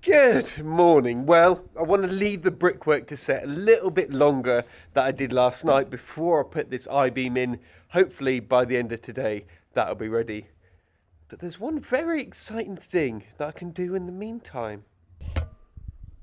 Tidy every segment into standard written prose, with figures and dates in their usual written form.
Good morning. Well, I want to leave the brickwork to set a little bit longer than I did last night before I put this I-beam in. Hopefully by the end of today that'll be ready. But there's one very exciting thing that I can do in the meantime.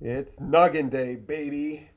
It's Noggin Day, baby.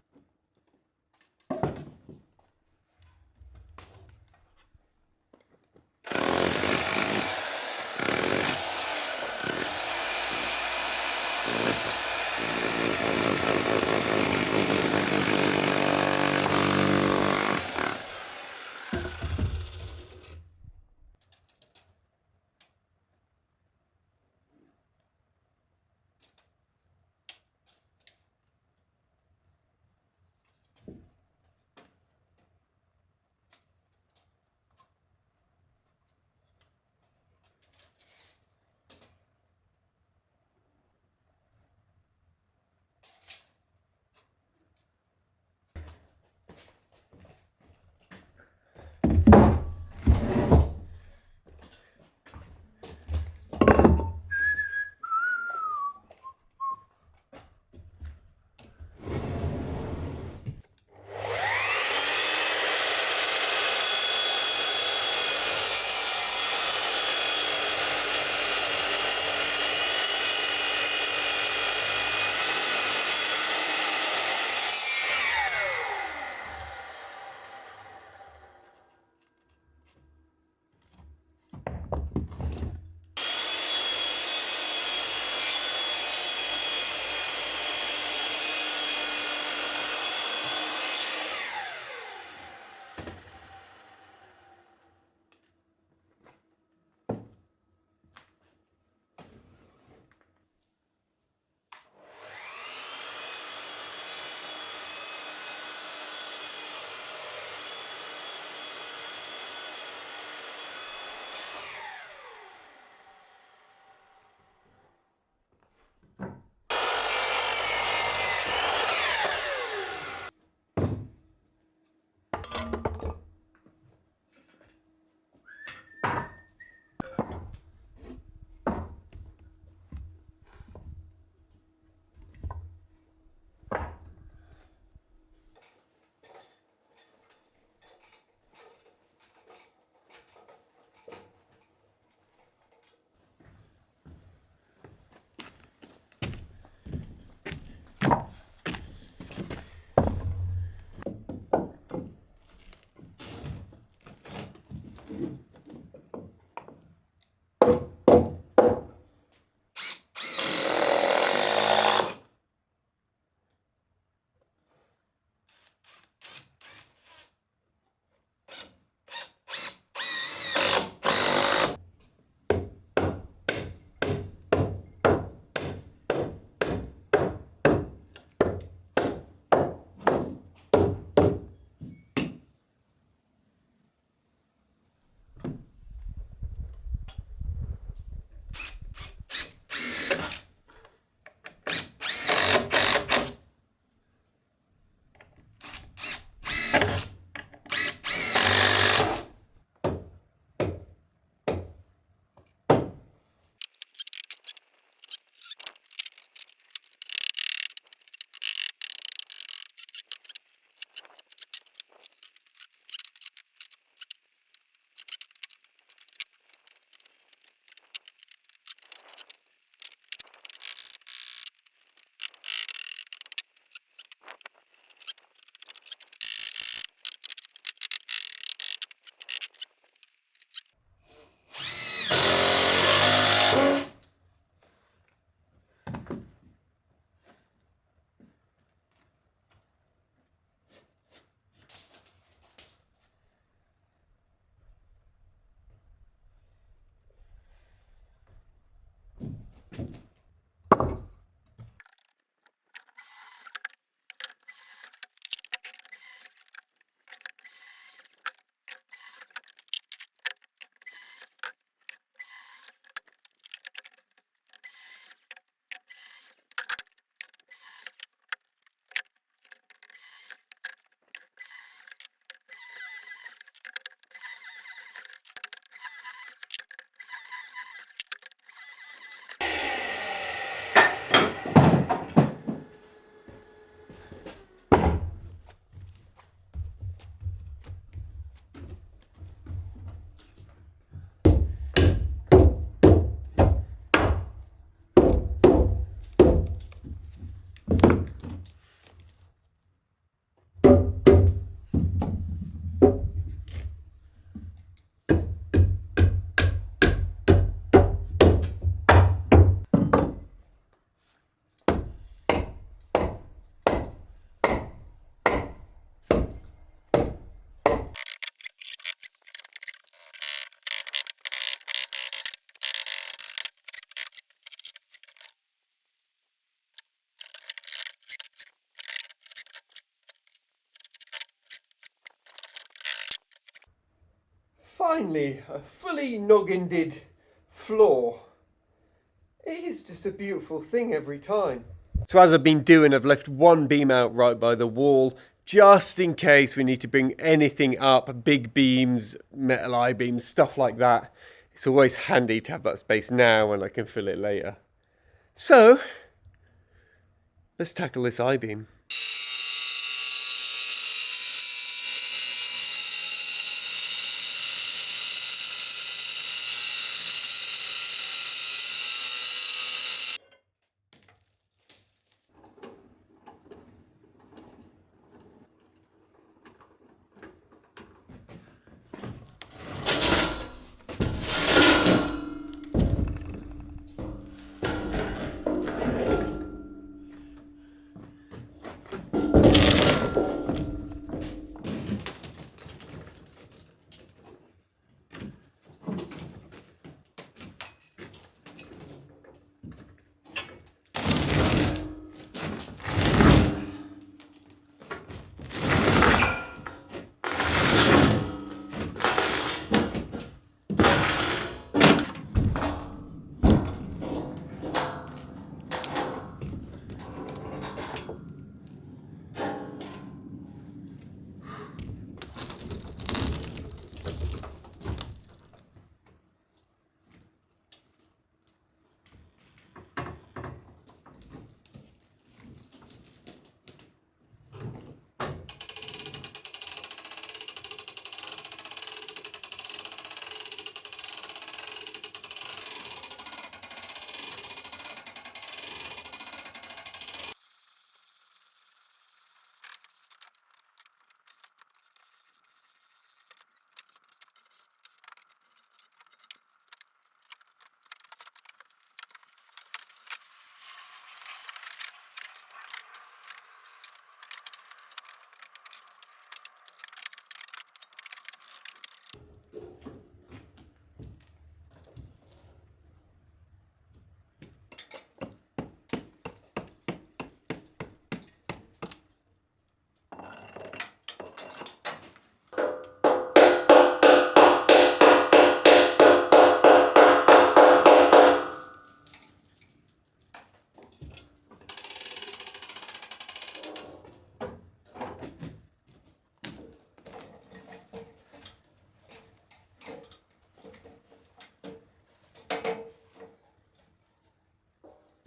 Finally, a fully noggined floor. It is just a beautiful thing every time. So as I've been doing, I've left one beam out right by the wall, just in case we need to bring anything up, big beams, metal I-beams, stuff like that. It's always handy to have that space now when I can fill it later. So, let's tackle this I-beam.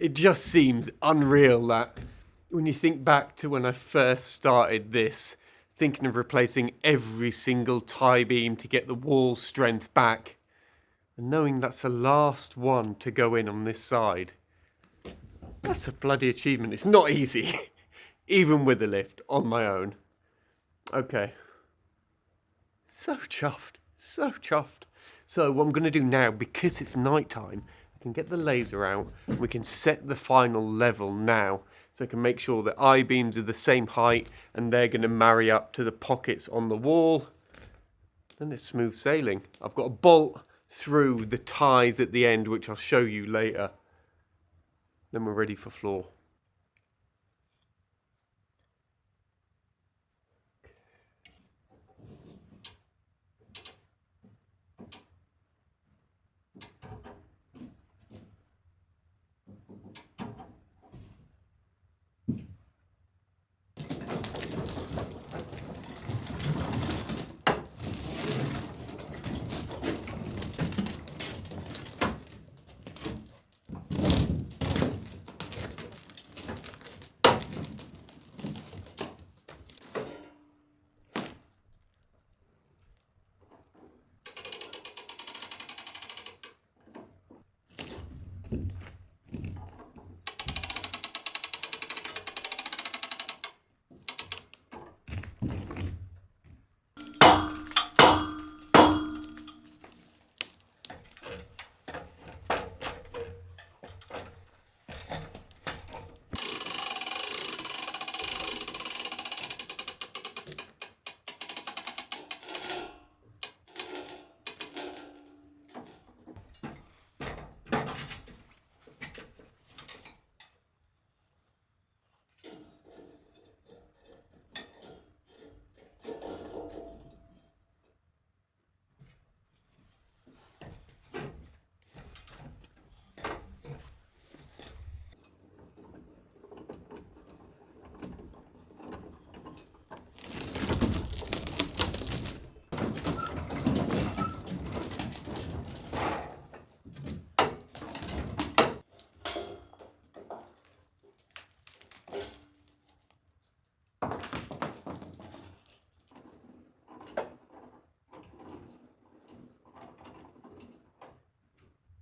It just seems unreal that when you think back to when I first started this, thinking of replacing every single tie beam to get the wall strength back, and knowing that's the last one to go in on this side, that's a bloody achievement. It's not easy, even with a lift on my own. Okay. So chuffed, so chuffed. So what I'm going to do now, because it's night time, I can get the laser out, and we can set the final level now, so I can make sure that I-beams are the same height, and they're going to marry up to the pockets on the wall. Then it's smooth sailing. I've got a bolt through the ties at the end, which I'll show you later. Then we're ready for floor.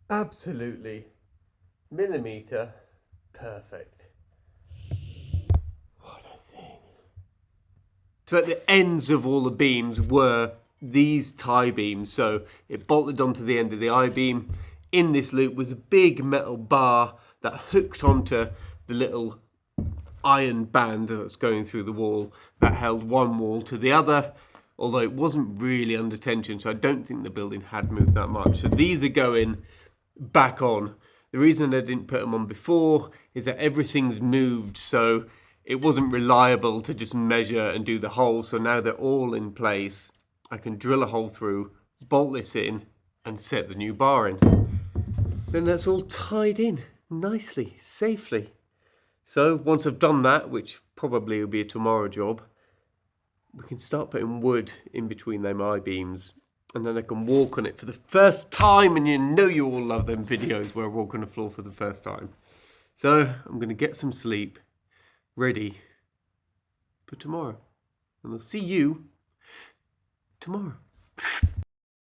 Absolutely. Millimetre. Perfect. What a thing. So at the ends of all the beams were these tie beams. So it bolted onto the end of the I-beam. In this loop was a big metal bar that hooked onto the little iron band that's going through the wall that held one wall to the other, although it wasn't really under tension, so I don't think the building had moved that much. So these are going back on. The reason I didn't put them on before is that everything's moved, so it wasn't reliable to just measure and do the hole. So now they're all in place. I can drill a hole through, bolt this in, and set the new bar in. Then that's all tied in nicely, safely. So once I've done that, which probably will be a tomorrow job, we can start putting wood in between them I-beams, and then I can walk on it for the first time. And you know you all love them videos where I walk on the floor for the first time. So I'm going to get some sleep, ready for tomorrow. And I'll see you tomorrow.